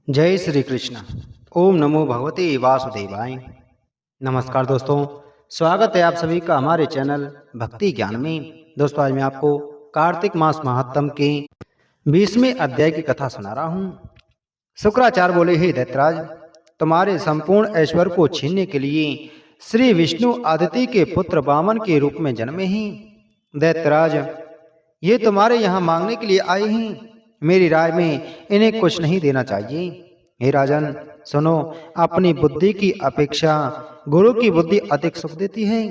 जय श्री कृष्ण। ओम नमो भगवते वासुदेवाय। नमस्कार दोस्तों, स्वागत है आप सभी का हमारे चैनल भक्ति ज्ञान में। दोस्तों, आज मैं आपको कार्तिक मास महात्म के 20वें अध्याय की कथा सुना रहा हूँ। शुक्राचार्य बोले, हे दैत्यराज, तुम्हारे संपूर्ण ऐश्वर्य को छीनने के लिए श्री विष्णु आदित्य के पुत्र वामन के रूप में जन्मे हैं। दैत्यराज, ये तुम्हारे यहाँ मांगने के लिए आए हैं। मेरी राय में इन्हें कुछ नहीं देना चाहिए। हे राजन, सुनो, अपनी बुद्धि की अपेक्षा गुरु की बुद्धि अधिक सुख देती है,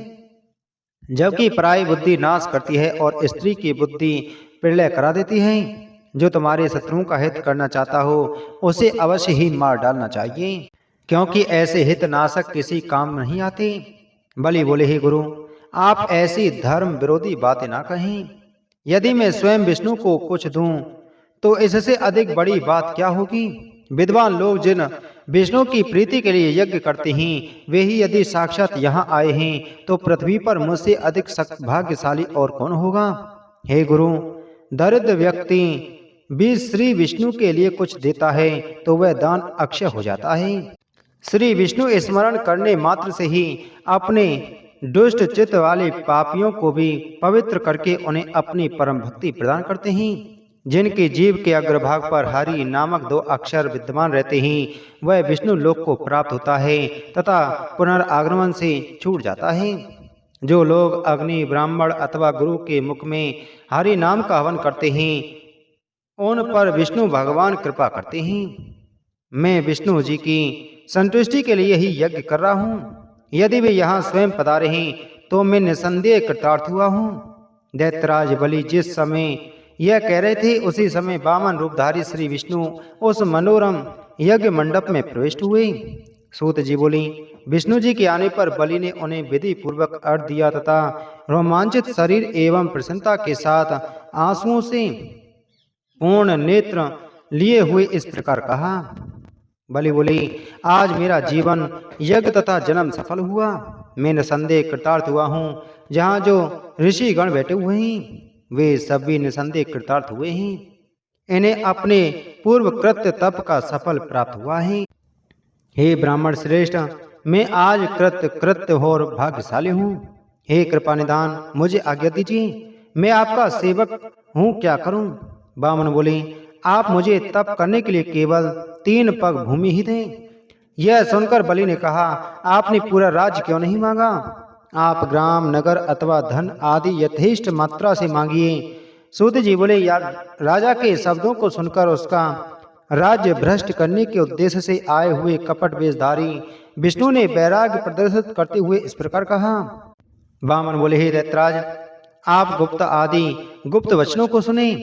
जबकि पराई बुद्धि नाश करती है और स्त्री की बुद्धि प्रलय करा देती है। जो तुम्हारे शत्रुओं का हित करना चाहता हो उसे अवश्य ही मार डालना चाहिए, क्योंकि ऐसे हित नाशक किसी काम नहीं आते। बलि बोले, हे गुरु, आप ऐसी धर्म विरोधी बातें ना कहें। यदि मैं स्वयं विष्णु को कुछ दूं तो इससे अधिक बड़ी बात क्या होगी। विद्वान लोग जिन विष्णु की प्रीति के लिए यज्ञ करते हैं, वे ही यदि साक्षात यहाँ आए हैं तो पृथ्वी पर मुझसे अधिक भाग्यशाली और कौन होगा। हे गुरु, दरिद्र व्यक्ति भी श्री विष्णु के लिए कुछ देता है तो वह दान अक्षय हो जाता है। श्री विष्णु स्मरण करने मात्र से ही अपने दुष्ट चित्त वाले पापियों को भी पवित्र करके उन्हें अपनी परम भक्ति प्रदान करते हैं। जिनके जीव के अग्रभाग पर हरि नामक 2 अक्षर विद्यमान रहते हैं, वह विष्णु लोक को प्राप्त होता है तथा पुनर्आगमन से छूट जाता है। जो लोग अग्नि, ब्राह्मण अथवा गुरु के मुख में हरि नाम का हवन करते हैं, उन पर विष्णु भगवान कृपा करते हैं। मैं विष्णु जी की संतुष्टि के लिए ही यज्ञ कर रहा हूँ। यदि वे यहाँ स्वयं पधारे हैं तो मैं निसंदेह कृतार्थ हुआ हूँ। दैत्यराज बलि जिस समय यह कह रहे थे, उसी समय वामन रूपधारी श्री विष्णु उस मनोरम यज्ञ मंडप में प्रविष्ट हुए। सूत जी बोली, विष्णु जी के आने पर बलि ने उन्हें विधि पूर्वक अर्घ्य दिया तथा रोमांचित शरीर एवं प्रसन्नता के साथ आंसुओं से पूर्ण नेत्र लिए हुए इस प्रकार कहा। बलि बोली, आज मेरा जीवन यज्ञ तथा जन्म सफल हुआ। मैं निसंदेह कृतार्थ हुआ हूँ। जहाँ जो ऋषि गण बैठे हुए हैं, वे सभी निसंदेह कृतार्थ हुए हैं। इन्हें अपने पूर्व कृत्य तप का सफल प्राप्त हुआ है। हे ब्राह्मण श्रेष्ठ, मैं आज कृत्य और भाग्यशाली हूँ। हे कृपा निदान, मुझे आज्ञा दीजिए, मैं आपका सेवक हूँ, क्या करूँ। वामन बोले, आप मुझे तप करने के लिए केवल 3 पग भूमि ही दें। यह सुनकर बलि ने कहा, आपने पूरा राज्य क्यों नहीं मांगा। आप ग्राम, नगर अथवा धन आदि यथेष्ट मात्रा से मांगिए। सूत जी बोले, राजा के शब्दों को सुनकर उसका राज्य भ्रष्ट करने के उद्देश्य से आए हुए कपट वेशधारी विष्णु ने वैराग्य प्रदर्शित करते हुए इस प्रकार कहा। वामन बोले, हे दैत्यराज, आप गुप्त आदि गुप्त वचनों को सुने।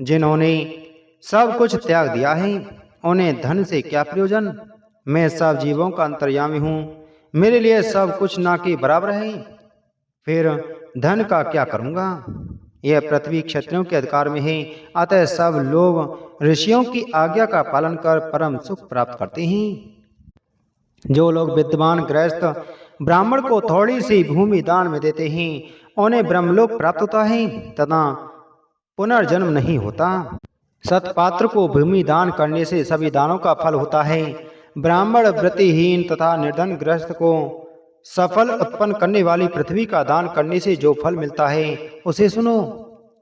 जिन्होंने सब कुछ त्याग दिया है, उन्हें धन से क्या प्रयोजन। मैं सब जीवों का अंतर्यामी हूँ, मेरे लिए सब कुछ ना के बराबर है, फिर धन का क्या करूँगा। यह पृथ्वी क्षत्रियों के अधिकार में है, अतः सब लोग ऋषियों की आज्ञा का पालन कर परम सुख प्राप्त करते हैं। जो लोग विद्वान गृहस्थ ब्राह्मण को थोड़ी सी भूमि दान में देते हैं, उन्हें ब्रह्मलोक प्राप्त होता है तथा पुनर्जन्म नहीं होता। सत्पात्र को भूमि दान करने से सभी दानों का फल होता है। ब्राह्मण, व्रतिहीन तथा निर्धन गृहस्थ को सफल उत्पन्न करने वाली पृथ्वी का दान करने से जो फल मिलता है उसे सुनो।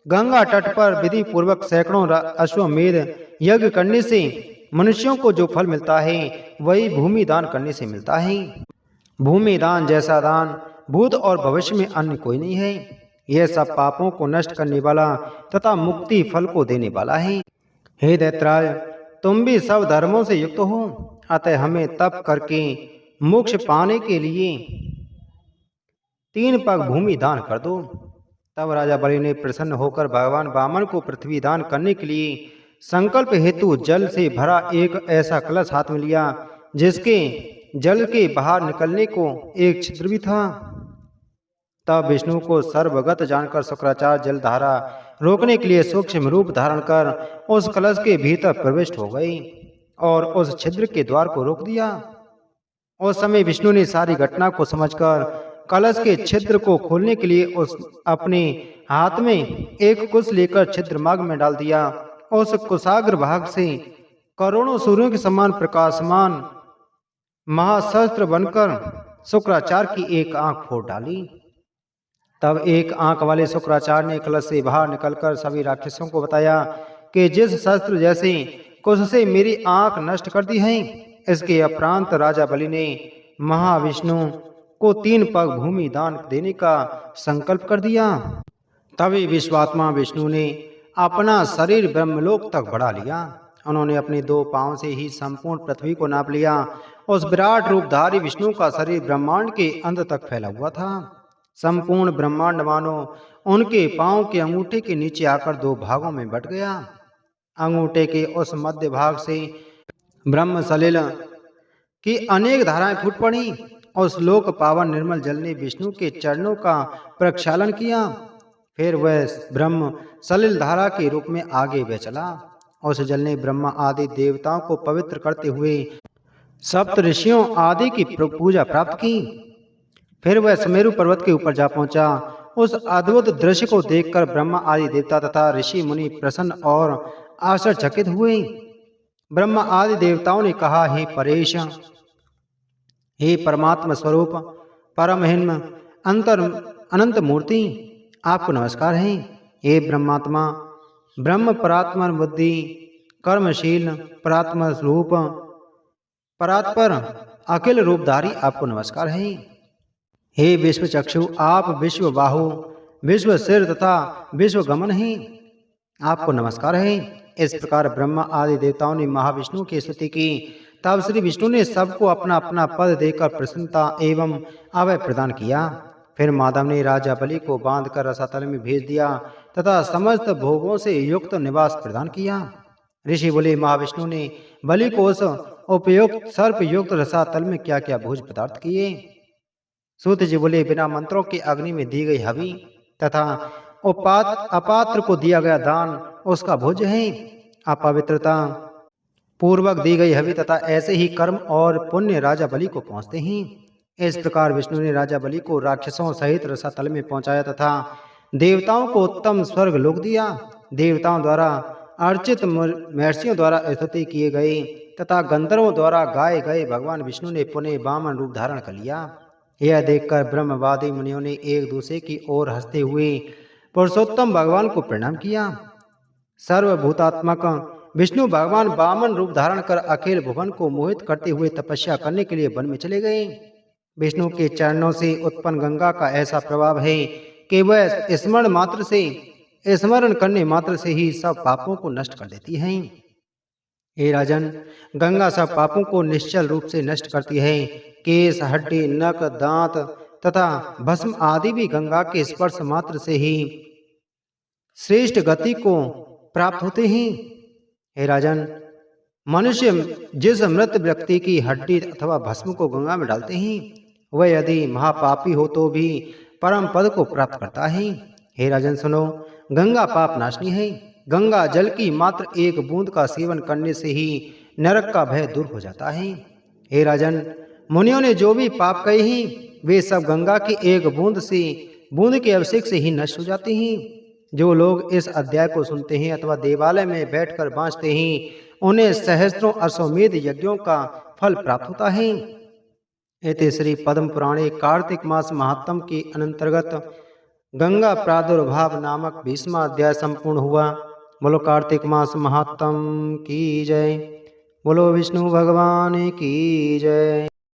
गंगा तट पर विधि पूर्वक सैकड़ों अश्वमेध यज्ञ करने से मनुष्यों को जो फल मिलता है, वही भूमि दान करने से मिलता है। भूमि दान जैसा दान भूत और भविष्य में अन्य कोई नहीं है। यह सब पापों को नष्ट करने वाला तथा मुक्ति फल को देने वाला है। हे दैत्यराज, तुम भी सब धर्मों से युक्त हो, अतः हमें तप करके मोक्ष पाने के लिए 3 पग भूमि दान कर दो। तब राजा बलि ने प्रसन्न होकर भगवान वामन को पृथ्वी दान करने के लिए संकल्प हेतु जल से भरा एक ऐसा कलश हाथ में लिया, जिसके जल के बाहर निकलने को एक छिद्र भी था। तब विष्णु को सर्वगत जानकर शुक्राचार्य जलधारा रोकने के लिए सूक्ष्म रूप धारण कर उस कलश के भीतर प्रविष्ट हो गए और उस छिद्र के द्वार को रोक दिया। उस समय विष्णु ने सारी घटना को समझकर कलश के छिद्र को खोलने के लिए उस अपने हाथ में एक कुश लेकर छिद्र मार्ग में डाल दिया। उस कुशाग्र भाग से करोड़ों सूर्यों के समान प्रकाशमान महाशस्त्र बनकर शुक्राचार्य की एक आंख फोड़ डाली। तब एक आंख वाले शुक्राचार्य ने कलश से बाहर निकलकर सभी राक्षसों को बताया कि जिस शस्त्र जैसे कुछ से मेरी आंख नष्ट कर दी है, इसके उपरांत राजा बलि ने महाविष्णु को 3 पग भूमि दान देने का संकल्प कर दिया। तभी विश्वात्मा विष्णु ने अपना शरीर ब्रह्मलोक तक बढ़ा लिया। उन्होंने अपने 2 पांव से ही संपूर्ण पृथ्वी को नाप लिया। उस विराट रूपधारी विष्णु का शरीर ब्रह्मांड के अंत तक फैला हुआ था। संपूर्ण ब्रह्मांड मानो उनके पांव के अंगूठे के नीचे आकर 2 भागों में बट गया। अंगूठे के उस मध्य भाग से ब्रह्म सलिल की अनेक धाराएं फूट पड़ी। उस लोक पावन निर्मल जल ने विष्णु के चरणों का प्रक्षालन किया। फिर वह ब्रह्म सलिल धारा के रूप में आगे बह चला। उस जल ने ब्रह्मा आदि देवताओं को पवित्र करते हुए सप्त ऋषियों आदि की पूजा प्राप्त की। फिर वह सुमेरु पर्वत के ऊपर जा पहुंचा। उस अद्भुत दृश्य को देखकर ब्रह्मा आदि देवता तथा ऋषि मुनि प्रसन्न और आश्चर्यचकित हुए। ब्रह्मा आदि देवताओं ने कहा, हे परेश, हे परमात्मा स्वरूप, परमहिम अनंत मूर्ति, आपको नमस्कार है। हे ब्रह्मात्मा, ब्रह्म परात्मा बुद्धि, कर्मशील परात्मा रूप, परात्पर अखिल रूपधारी, आपको नमस्कार है। हे विश्व चक्षु, आप विश्व बाहु, विश्व सिर तथा विश्व गमन हैं, आपको नमस्कार है। इस प्रकार ब्रह्मा आदि देवताओं ने महाविष्णु की स्तुति की। तब श्री विष्णु ने सबको अपना अपना पद देकर प्रसन्नता एवं अभय प्रदान किया। फिर माधव ने राजा बलि को बांधकर रसातल में भेज दिया तथा समस्त भोगों से युक्त निवास प्रदान किया। ऋषि बोले, महाविष्णु ने बलि को उस उपयुक्त सर्प युक्त रसातल में क्या क्या भोज पदार्थ किए। सूत जी बोले, बिना मंत्रों के अग्नि में दी गई हवि तथा अपात्र को दिया गया दान उसका भोज है। अपवित्रता पूर्वक दी गई हवि तथा ऐसे ही कर्म और पुण्य राजा बलि को पहुंचते हैं। इस प्रकार विष्णु ने राजा बलि को राक्षसों सहित रसातल में पहुंचाया तथा देवताओं को उत्तम स्वर्ग लोक दिया। देवताओं द्वारा अर्चित महर्षियों द्वारा स्तुति किए गए तथा गंधर्वों द्वारा गाए गए भगवान विष्णु ने पुनः वामन रूप धारण कर लिया। यह देखकर ब्रह्मवादी मुनियों ने एक दूसरे की ओर हंसते हुए पुरुषोत्तम भगवान को प्रणाम किया। सर्वभूतात्मक विष्णु भगवान वामन रूप धारण कर अखिल भुवन को मोहित करते हुए तपस्या करने के लिए वन में चले गए। विष्णु के चरणों से उत्पन्न गंगा का ऐसा प्रभाव है कि वह स्मरण करने मात्र से ही सब पापों को नष्ट कर देती है। हे राजन, गंगा सब पापों को निश्चल रूप से नष्ट करती है। केस, हड्डी, नख, दांत तथा भस्म आदि भी गंगा के स्पर्श मात्र से ही श्रेष्ठ गति को प्राप्त होते हैं। हे राजन, मनुष्य जिस मृत व्यक्ति की हड्डी अथवा भस्म को गंगा में डालते हैं, वह यदि महापापी हो तो भी परम पद को प्राप्त करता है। हे राजन सुनो, गंगा पाप नाशनी है। गंगा जल की मात्र एक बूंद का सेवन करने से ही नरक का भय दूर हो जाता है। हे राजन, मुनियों ने जो भी पाप कहे हैं वे सब गंगा की एक बूंद के अभिषेक से ही नष्ट हो जाते हैं। जो लोग इस अध्याय को सुनते हैं अथवा देवालय में बैठकर बाँचते हैं, उन्हें सहस्त्रों अश्वमेध यज्ञों का फल प्राप्त होता है। एते श्री पद्म पुराणे कार्तिक मास महात्म के अंतर्गत गंगा प्रादुर्भाव नामक 20वां अध्याय संपूर्ण हुआ। बोलो कार्तिक मास महात्म की जय। बोलो विष्णु भगवान की जय।